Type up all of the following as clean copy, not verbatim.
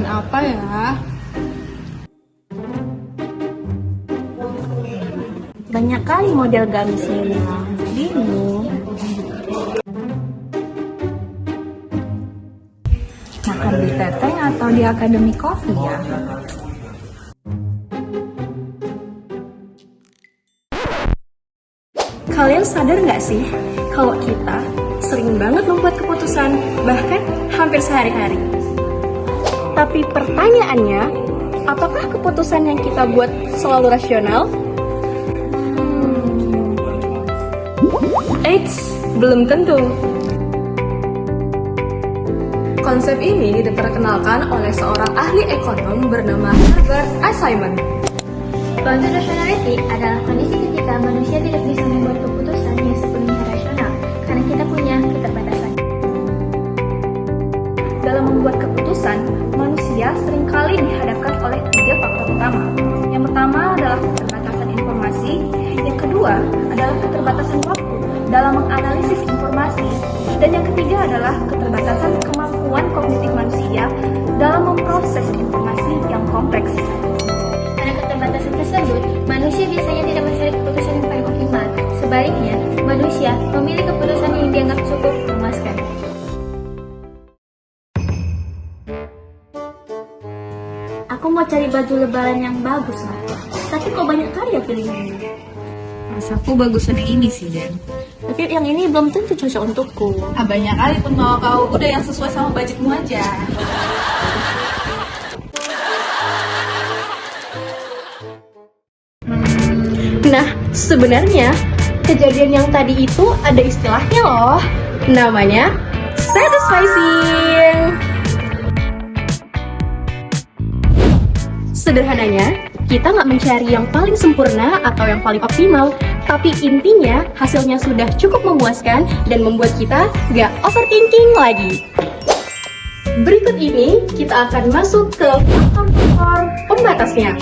keputusan apa ya? Banyak kali model gamisnya, bingung. Makan di Teteng atau di Akademi Coffee ya? Kalian sadar nggak sih, kalau kita sering banget membuat keputusan, bahkan hampir sehari-hari. Tapi pertanyaannya, apakah keputusan yang kita buat selalu rasional? Eits, belum tentu. Konsep ini diperkenalkan oleh seorang ahli ekonom bernama Herbert A. Simon. Bounded rationality adalah kondisi ketika manusia tidak bisa membuat keputusan yang sepenuhnya rasional karena kita punya keterbatasan. Dalam membuat keputusan, manusia seringkali dihadapkan oleh 3 faktor utama. Yang pertama adalah keterbatasan informasi, yang kedua adalah keterbatasan waktu dalam menganalisis informasi, dan yang ketiga adalah keterbatasan kemampuan kognitif manusia dalam memproses informasi yang kompleks. Karena keterbatasan tersebut, manusia biasanya tidak mencari keputusan yang paling optimal. Sebaliknya, manusia memilih keputusan yang dianggap cukup memuaskan. Aku mau cari baju lebaran yang bagus lah, tapi kok banyak kali ya pilihannya. Rasaku bagusan yang ini sih, Den. Tapi yang ini belum tentu cocok untukku. Banyak kali pun mau kau, udah yang sesuai sama budgetmu aja. Nah, sebenarnya kejadian yang tadi itu ada istilahnya loh. Namanya satisficing. Sederhananya, kita nggak mencari yang paling sempurna atau yang paling optimal, tapi intinya hasilnya sudah cukup memuaskan dan membuat kita nggak overthinking lagi. Berikut ini kita akan masuk ke faktor-faktor pembatasnya.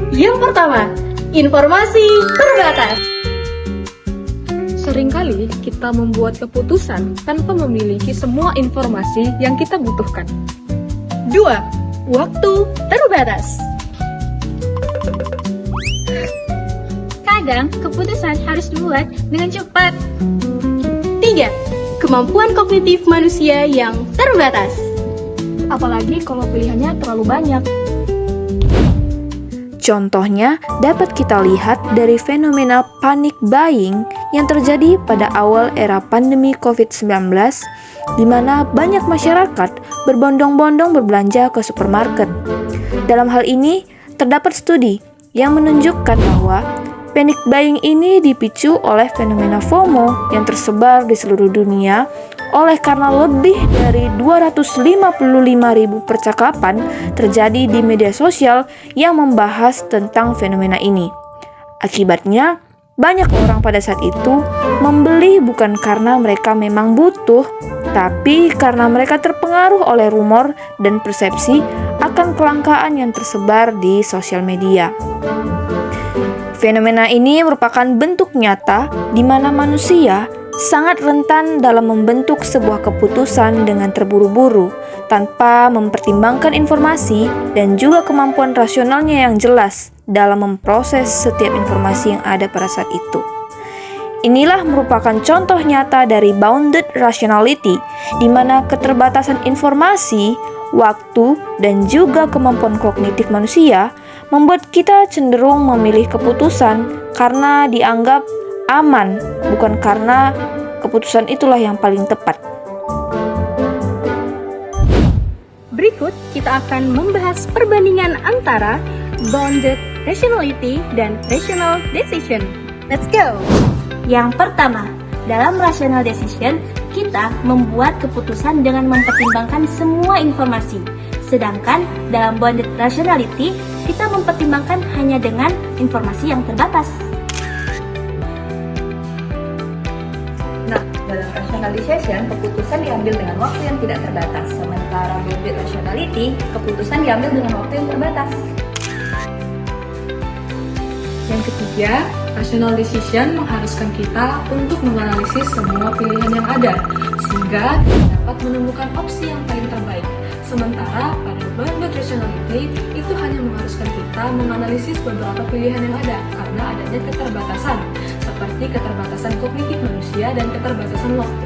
Yang pertama, informasi terbatas. Seringkali kita membuat keputusan tanpa memiliki semua informasi yang kita butuhkan. 2. Waktu terbatas. Kadang, keputusan harus dibuat dengan cepat. 3. Kemampuan kognitif manusia yang terbatas. Apalagi kalau pilihannya terlalu banyak. Contohnya dapat kita lihat dari fenomena panic buying yang terjadi pada awal era pandemi COVID-19, di mana banyak masyarakat berbondong-bondong berbelanja ke supermarket. Dalam hal ini, terdapat studi yang menunjukkan bahwa panic buying ini dipicu oleh fenomena FOMO yang tersebar di seluruh dunia oleh karena lebih dari 255.000 percakapan terjadi di media sosial yang membahas tentang fenomena ini. Akibatnya, banyak orang pada saat itu membeli bukan karena mereka memang butuh, tapi karena mereka terpengaruh oleh rumor dan persepsi akan kelangkaan yang tersebar di sosial media. Fenomena ini merupakan bentuk nyata di mana manusia sangat rentan dalam membentuk sebuah keputusan dengan terburu-buru, tanpa mempertimbangkan informasi dan juga kemampuan rasionalnya yang jelas dalam memproses setiap informasi yang ada pada saat itu. Inilah merupakan contoh nyata dari bounded rationality, di mana keterbatasan informasi, waktu, dan juga kemampuan kognitif manusia membuat kita cenderung memilih keputusan karena dianggap aman, bukan karena keputusan itulah yang paling tepat. Berikut kita akan membahas perbandingan antara bounded rationality dan rational decision. Let's go! Yang pertama, dalam rational decision, kita membuat keputusan dengan mempertimbangkan semua informasi. Sedangkan dalam bounded rationality, kita mempertimbangkan hanya dengan informasi yang terbatas. Nah, dalam rational decision, keputusan diambil dengan waktu yang tidak terbatas. Sementara bounded rationality, keputusan diambil dengan waktu yang terbatas. Yang ketiga, rational decision mengharuskan kita untuk menganalisis semua pilihan yang ada, sehingga dapat menemukan opsi yang paling terbaik. Sementara pada bounded rationality itu hanya mengharuskan kita menganalisis beberapa pilihan yang ada karena adanya keterbatasan, seperti keterbatasan kognitif manusia dan keterbatasan waktu.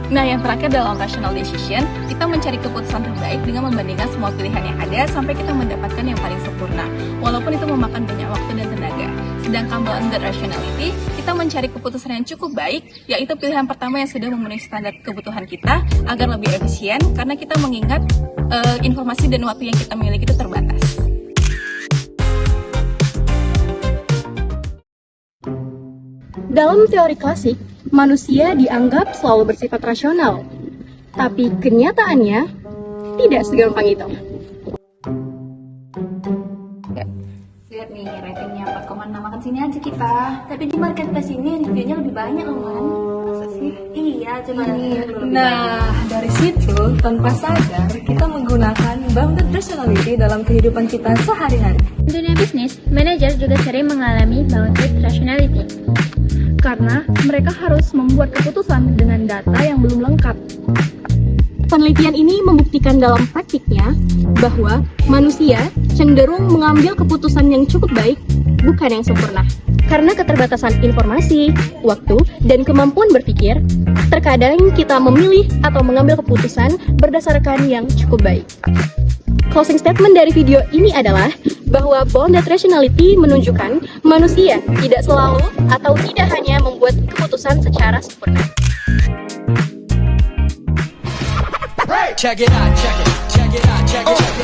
Nah, yang terakhir dalam rational decision, kita mencari keputusan terbaik dengan membandingkan semua pilihan yang ada sampai kita mendapatkan yang paling sempurna, walaupun itu memakan banyak waktu dan tenaga. Sedangkan bounded rationality, kita mencari keputusan yang cukup baik, yaitu pilihan pertama yang sudah memenuhi standar kebutuhan kita agar lebih efisien, karena kita mengingat informasi dan waktu yang kita miliki itu terbatas. Dalam teori klasik, manusia dianggap selalu bersifat rasional, tapi kenyataannya tidak segampang itu. Lihat nih, ratingnya 4,6, makan sini aja kita. Tapi di marketplace ini reviewnya lebih banyak loh, Man. Masa sih? Iya, coba lihat dulu. Nah, dari situ, tanpa sadar, kita menggunakan bounded rationality dalam kehidupan kita sehari-hari. Di dunia bisnis, manajer juga sering mengalami bounded rationality. Karena mereka harus membuat keputusan dengan data yang belum lengkap. Penelitian ini membuktikan dalam praktiknya bahwa manusia cenderung mengambil keputusan yang cukup baik, bukan yang sempurna. Karena keterbatasan informasi, waktu, dan kemampuan berpikir, terkadang kita memilih atau mengambil keputusan berdasarkan yang cukup baik. Closing statement dari video ini adalah bahwa bounded rationality menunjukkan manusia tidak selalu atau tidak hanya membuat keputusan secara sempurna. Check it out, check it out, check it out.